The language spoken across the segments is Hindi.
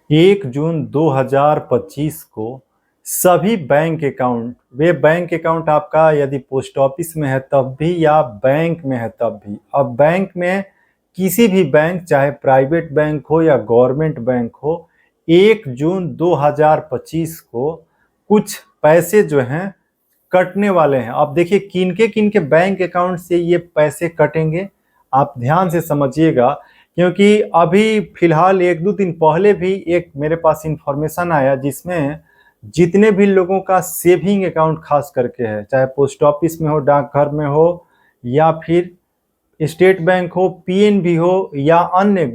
1 जून 2025 को सभी बैंक अकाउंट, वे बैंक अकाउंट आपका यदि पोस्ट ऑफिस में है तब भी या बैंक में है तब भी, अब बैंक में किसी भी बैंक, चाहे प्राइवेट बैंक हो या गवर्नमेंट बैंक हो, 1 जून 2025 को कुछ पैसे जो हैं कटने वाले हैं। अब देखिए किन के बैंक अकाउंट से ये पैसे कटेंगे, आप ध्यान से समझिएगा, क्योंकि अभी फिलहाल 1-2 दिन पहले भी एक मेरे पास इंफॉर्मेशन आया जिसमें जितने भी लोगों का सेविंग अकाउंट खास करके है, चाहे पोस्ट ऑफिस में हो, डाकघर में हो या फिर स्टेट बैंक हो, पीएनबी हो या अन्य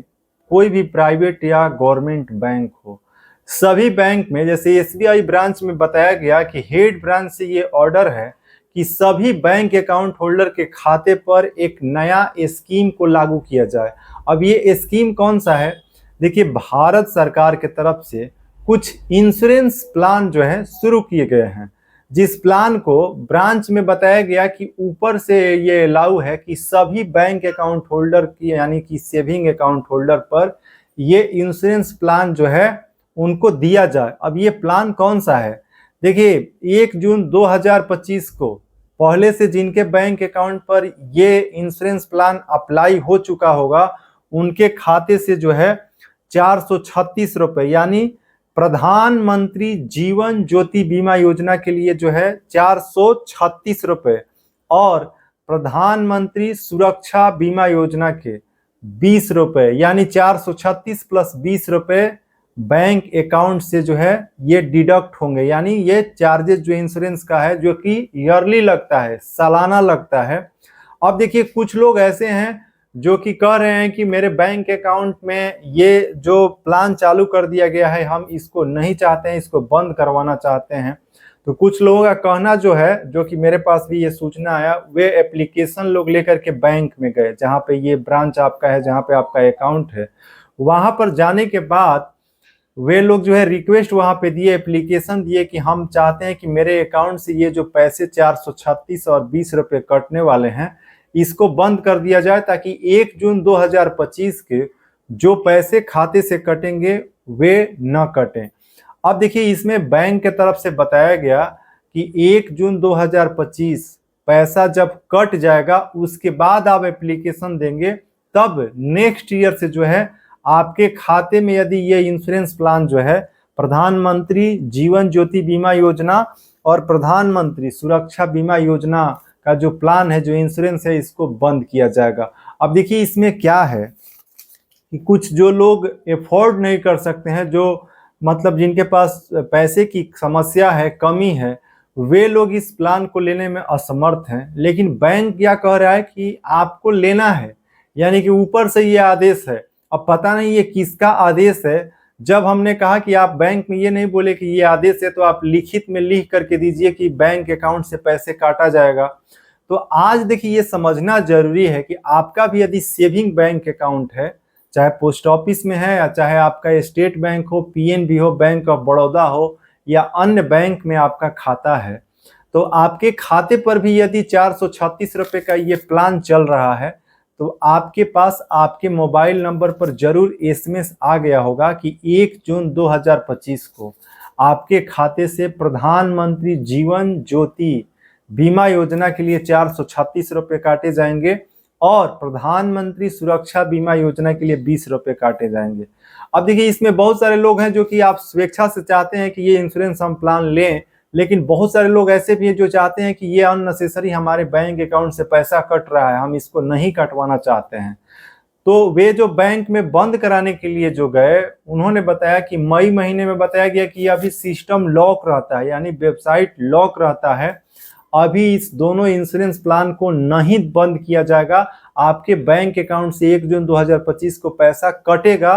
कोई भी प्राइवेट या गवर्नमेंट बैंक हो, सभी बैंक में जैसे एसबीआई ब्रांच में बताया गया कि हेड ब्रांच से ये ऑर्डर है कि सभी बैंक अकाउंट होल्डर के खाते पर एक नया स्कीम को लागू किया जाए। अब ये स्कीम कौन सा है? देखिए, भारत सरकार के तरफ से कुछ इंश्योरेंस प्लान जो है शुरू किए गए हैं, जिस प्लान को ब्रांच में बताया गया कि ऊपर से ये लागू है कि सभी बैंक अकाउंट होल्डर की, यानी कि सेविंग अकाउंट होल्डर पर ये इंश्योरेंस प्लान जो है उनको दिया जाए। अब ये प्लान कौन सा है? देखिए, 1 जून 2025 को पहले से जिनके बैंक अकाउंट पर ये इंश्योरेंस प्लान अप्लाई हो चुका होगा, उनके खाते से जो है 436 रुपए, यानी प्रधानमंत्री जीवन ज्योति बीमा योजना के लिए जो है 436 रुपए और प्रधानमंत्री सुरक्षा बीमा योजना के 20 रुपए, यानी 436 प्लस 20 रुपए बैंक अकाउंट से जो है ये डिडक्ट होंगे। यानी ये चार्जेस जो इंश्योरेंस का है, जो कि ईयरली लगता है, सालाना लगता है। अब देखिए, कुछ लोग ऐसे हैं जो कि कह रहे हैं कि मेरे बैंक अकाउंट में ये जो प्लान चालू कर दिया गया है, हम इसको नहीं चाहते हैं, इसको बंद करवाना चाहते हैं। तो कुछ लोगों का कहना जो है, जो कि मेरे पास भी ये सूचना आया, वे एप्लीकेशन लोग लेकर के बैंक में गए जहाँ पे ये ब्रांच आपका है, जहाँ पे आपका अकाउंट है। वहां पर जाने के बाद वे लोग जो है रिक्वेस्ट वहां पे दिए, एप्लीकेशन दिए कि हम चाहते हैं कि मेरे अकाउंट से ये जो पैसे 436 और 20 रुपए कटने वाले हैं, इसको बंद कर दिया जाए, ताकि 1 जून 2025 के जो पैसे खाते से कटेंगे वे न कटें। अब देखिए, इसमें बैंक के तरफ से बताया गया कि 1 जून 2025 पैसा जब कट जाएगा, उसके बाद आप एप्लीकेशन देंगे, तब नेक्स्ट ईयर से जो है आपके खाते में यदि ये इंश्योरेंस प्लान जो है प्रधानमंत्री जीवन ज्योति बीमा योजना और प्रधानमंत्री सुरक्षा बीमा योजना का जो प्लान है, जो इंश्योरेंस है, इसको बंद किया जाएगा। अब देखिए, इसमें क्या है कि कुछ जो लोग अफोर्ड नहीं कर सकते हैं, जो मतलब जिनके पास पैसे की समस्या है, कमी है, वे लोग इस प्लान को लेने में असमर्थ हैं। लेकिन बैंक क्या कह रहा है कि आपको लेना है, यानी कि ऊपर से ये आदेश है। अब पता नहीं ये किसका आदेश है। जब हमने कहा कि आप बैंक में ये नहीं बोले कि ये आदेश है, तो आप लिखित में लिख करके दीजिए कि बैंक अकाउंट से पैसे काटा जाएगा। तो आज देखिए, ये समझना जरूरी है कि आपका भी यदि सेविंग बैंक अकाउंट है, चाहे पोस्ट ऑफिस में है या चाहे आपका स्टेट बैंक हो, पीएनबी हो, बैंक ऑफ बड़ौदा हो या अन्य बैंक में आपका खाता है, तो आपके खाते पर भी यदि 436 रुपए का ये प्लान चल रहा है, तो आपके पास आपके मोबाइल नंबर पर जरूर एसएमएस आ गया होगा कि 1 जून 2025 को आपके खाते से प्रधानमंत्री जीवन ज्योति बीमा योजना के लिए 436 रुपए काटे जाएंगे और प्रधानमंत्री सुरक्षा बीमा योजना के लिए 20 रुपए काटे जाएंगे। अब देखिए, इसमें बहुत सारे लोग हैं जो कि आप स्वेच्छा से चाहते हैं कि ये इंश्योरेंस हम प्लान लें, लेकिन बहुत सारे लोग ऐसे भी हैं जो चाहते हैं कि ये अननेसेसरी हमारे बैंक अकाउंट से पैसा कट रहा है, हम इसको नहीं कटवाना चाहते हैं। तो वे जो बैंक में बंद कराने के लिए जो गए, उन्होंने बताया कि मई महीने में बताया गया कि अभी सिस्टम लॉक रहता है, यानी वेबसाइट लॉक रहता है। अभी इस दोनों इंश्योरेंस प्लान को नहीं बंद किया जाएगा। आपके बैंक अकाउंट से 1 जून 2025 को पैसा कटेगा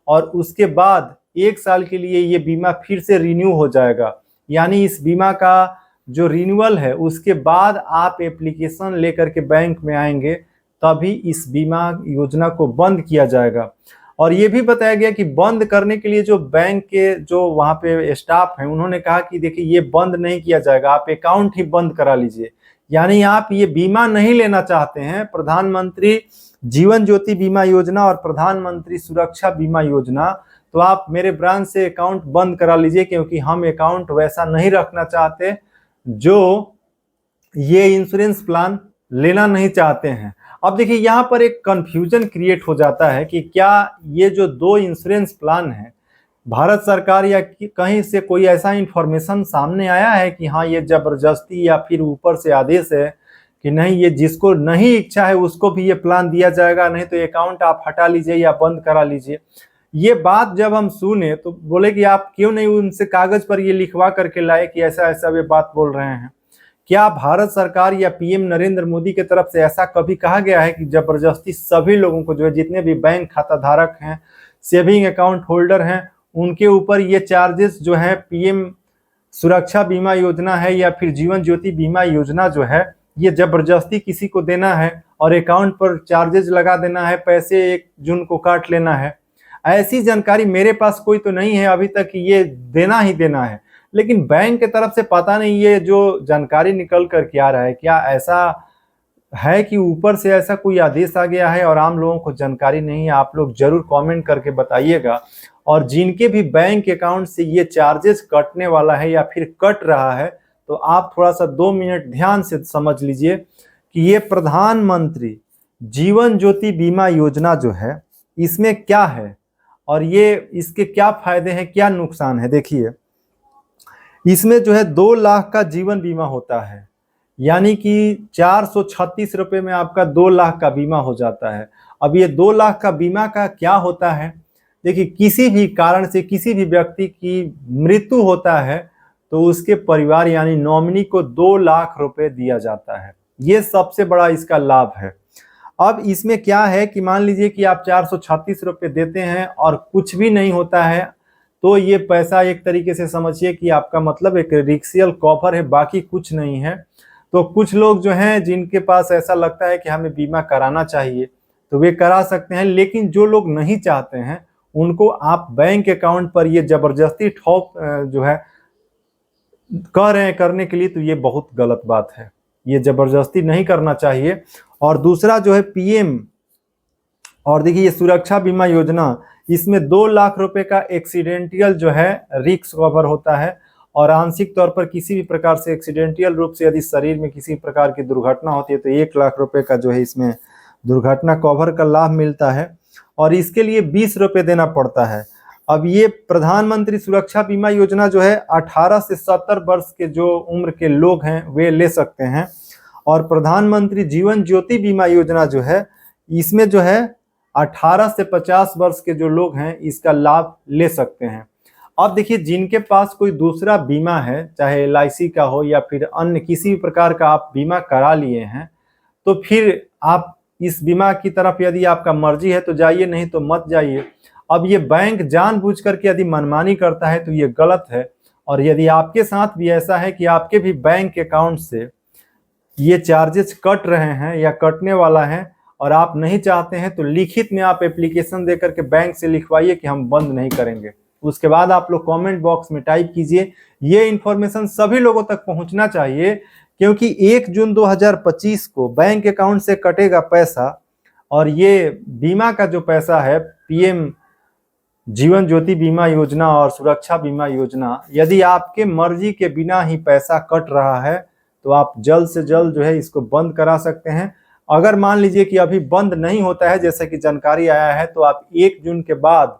और उसके बाद 1 साल के लिए ये बीमा फिर से रिन्यू हो जाएगा। यानी इस बीमा का जो रिन्यूअल है, उसके बाद आप एप्लीकेशन लेकर के बैंक में आएंगे, तभी इस बीमा योजना को बंद किया जाएगा। और ये भी बताया गया कि बंद करने के लिए जो बैंक के जो वहाँ पे स्टाफ हैं, उन्होंने कहा कि देखिए, ये बंद नहीं किया जाएगा, आप अकाउंट ही बंद करा लीजिए। यानी आप ये बीमा नहीं लेना चाहते हैं, प्रधानमंत्री जीवन ज्योति बीमा योजना और प्रधानमंत्री सुरक्षा बीमा योजना, तो आप मेरे ब्रांच से अकाउंट बंद करा लीजिए, क्योंकि हम अकाउंट वैसा नहीं रखना चाहते जो ये इंश्योरेंस प्लान लेना नहीं चाहते हैं। अब देखिए यहाँ पर एक कंफ्यूजन क्रिएट हो जाता है कि क्या ये जो दो इंश्योरेंस प्लान है, भारत सरकार या कहीं से कोई ऐसा इंफॉर्मेशन सामने आया है कि हाँ ये जबरदस्ती या फिर ऊपर से आदेश है कि नहीं, ये जिसको नहीं इच्छा है उसको भी ये प्लान दिया जाएगा, नहीं तो अकाउंट आप हटा लीजिए या बंद करा लीजिए। ये बात जब हम सुने तो बोले कि आप क्यों नहीं उनसे कागज पर ये लिखवा करके लाए कि ऐसा ऐसा वे बात बोल रहे हैं। क्या भारत सरकार या पीएम नरेंद्र मोदी की तरफ से ऐसा कभी कहा गया है कि जबरदस्ती सभी लोगों को, जो है जितने भी बैंक खाता धारक हैं, सेविंग अकाउंट होल्डर हैं, उनके ऊपर ये चार्जेस जो है पीएम सुरक्षा बीमा योजना है या फिर जीवन ज्योति बीमा योजना जो है, ये जबरदस्ती किसी को देना है और अकाउंट पर चार्जेस लगा देना है, पैसे 1 जून को काट लेना है? ऐसी जानकारी मेरे पास कोई तो नहीं है अभी तक, ये देना ही देना है। लेकिन बैंक की तरफ से पता नहीं ये जो जानकारी निकल कर के आ रहा है, क्या ऐसा है कि ऊपर से ऐसा कोई आदेश आ गया है और आम लोगों को जानकारी नहीं है? आप लोग जरूर कमेंट करके बताइएगा। और जिनके भी बैंक अकाउंट से ये चार्जेस कटने वाला है या फिर कट रहा है, तो आप थोड़ा सा 2 मिनट ध्यान से समझ लीजिए कि ये प्रधानमंत्री जीवन ज्योति बीमा योजना जो है, इसमें क्या है और ये इसके क्या फायदे हैं, क्या नुकसान है। देखिए, इसमें जो है 2 लाख का जीवन बीमा होता है, यानी कि 436 रुपये में आपका 2 लाख का बीमा हो जाता है। अब ये 2 लाख का बीमा का क्या होता है, देखिए किसी भी कारण से किसी भी व्यक्ति की मृत्यु होता है तो उसके परिवार यानी नॉमिनी को 2 लाख रुपए दिया जाता है। ये सबसे बड़ा इसका लाभ है। अब इसमें क्या है कि मान लीजिए कि आप 436 रुपये देते हैं और कुछ भी नहीं होता है, तो ये पैसा एक तरीके से समझिए कि आपका मतलब एक रिक्सियल कवर है, बाकी कुछ नहीं है। तो कुछ लोग जो हैं जिनके पास ऐसा लगता है कि हमें बीमा कराना चाहिए तो वे करा सकते हैं, लेकिन जो लोग नहीं चाहते हैं उनको आप बैंक अकाउंट पर ये जबरदस्ती ठोक जो है कह रहे हैं करने के लिए, तो ये बहुत गलत बात है, ये जबरदस्ती नहीं करना चाहिए। और दूसरा जो है पीएम, और देखिए ये सुरक्षा बीमा योजना, इसमें 2 लाख रुपए का एक्सीडेंटियल जो है रिस्क कवर होता है और आंशिक तौर पर किसी भी प्रकार से एक्सीडेंटियल रूप से यदि शरीर में किसी प्रकार की दुर्घटना होती है तो 1 लाख रुपए का जो है इसमें दुर्घटना कवर का लाभ मिलता है और इसके लिए 20 रुपये देना पड़ता है। अब ये प्रधानमंत्री सुरक्षा बीमा योजना जो है 18 से 70 वर्ष के जो उम्र के लोग हैं वे ले सकते हैं, और प्रधानमंत्री जीवन ज्योति बीमा योजना जो है इसमें जो है 18 से 50 वर्ष के जो लोग हैं इसका लाभ ले सकते हैं। अब देखिए, जिनके पास कोई दूसरा बीमा है, चाहे LIC का हो या फिर अन्य किसी भी प्रकार का आप बीमा करा लिए हैं, तो फिर आप इस बीमा की तरफ यदि आपका मर्जी है तो जाइए, नहीं तो मत जाइए। अब ये बैंक जानबूझ करके यदि मनमानी करता है तो ये गलत है। और यदि आपके साथ भी ऐसा है कि आपके भी बैंक अकाउंट से ये चार्जेस कट रहे हैं या कटने वाला है और आप नहीं चाहते हैं, तो लिखित में आप एप्लीकेशन दे करके बैंक से लिखवाइए कि हम बंद नहीं करेंगे। उसके बाद आप लोग कमेंट बॉक्स में टाइप कीजिए। ये इन्फॉर्मेशन सभी लोगों तक पहुंचना चाहिए, क्योंकि 1 जून 2025 को बैंक अकाउंट से कटेगा पैसा, और ये बीमा का जो पैसा है पीएम जीवन ज्योति बीमा योजना और सुरक्षा बीमा योजना, यदि आपके मर्जी के बिना ही पैसा कट रहा है तो आप जल्द से जल्द जो है इसको बंद करा सकते हैं। अगर मान लीजिए कि अभी बंद नहीं होता है, जैसे कि जानकारी आया है, तो आप 1 जून के बाद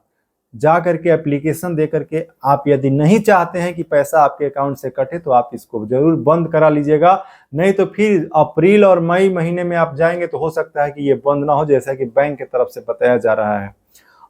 जा करके एप्लीकेशन दे करके आप यदि नहीं चाहते हैं कि पैसा आपके अकाउंट से कटे तो आप इसको जरूर बंद करा लीजिएगा। नहीं तो फिर अप्रैल और मई महीने में आप जाएंगे तो हो सकता है कि ये बंद ना हो, जैसा कि बैंक की तरफ से बताया जा रहा है।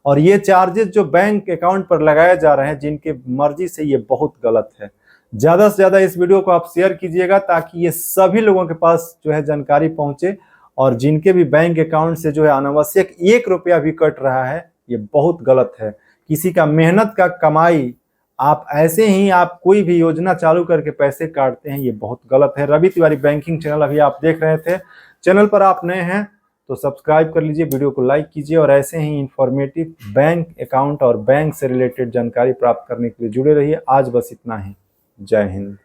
और ये चार्जेस जो बैंक अकाउंट पर लगाए जा रहे हैं जिनके मर्जी से, ये बहुत गलत है। ज़्यादा से ज़्यादा इस वीडियो को आप शेयर कीजिएगा ताकि ये सभी लोगों के पास जो है जानकारी पहुंचे, और जिनके भी बैंक अकाउंट से जो है अनावश्यक 1 रुपया भी कट रहा है, ये बहुत गलत है। किसी का मेहनत का कमाई आप ऐसे ही आप कोई भी योजना चालू करके पैसे काटते हैं, ये बहुत गलत है। रवि तिवारी बैंकिंग चैनल अभी आप देख रहे थे। चैनल पर आप नए हैं तो सब्सक्राइब कर लीजिए, वीडियो को लाइक कीजिए, और ऐसे ही इंफॉर्मेटिव बैंक अकाउंट और बैंक से रिलेटेड जानकारी प्राप्त करने के लिए जुड़े रहिए। आज बस इतना ही। जय हिंद।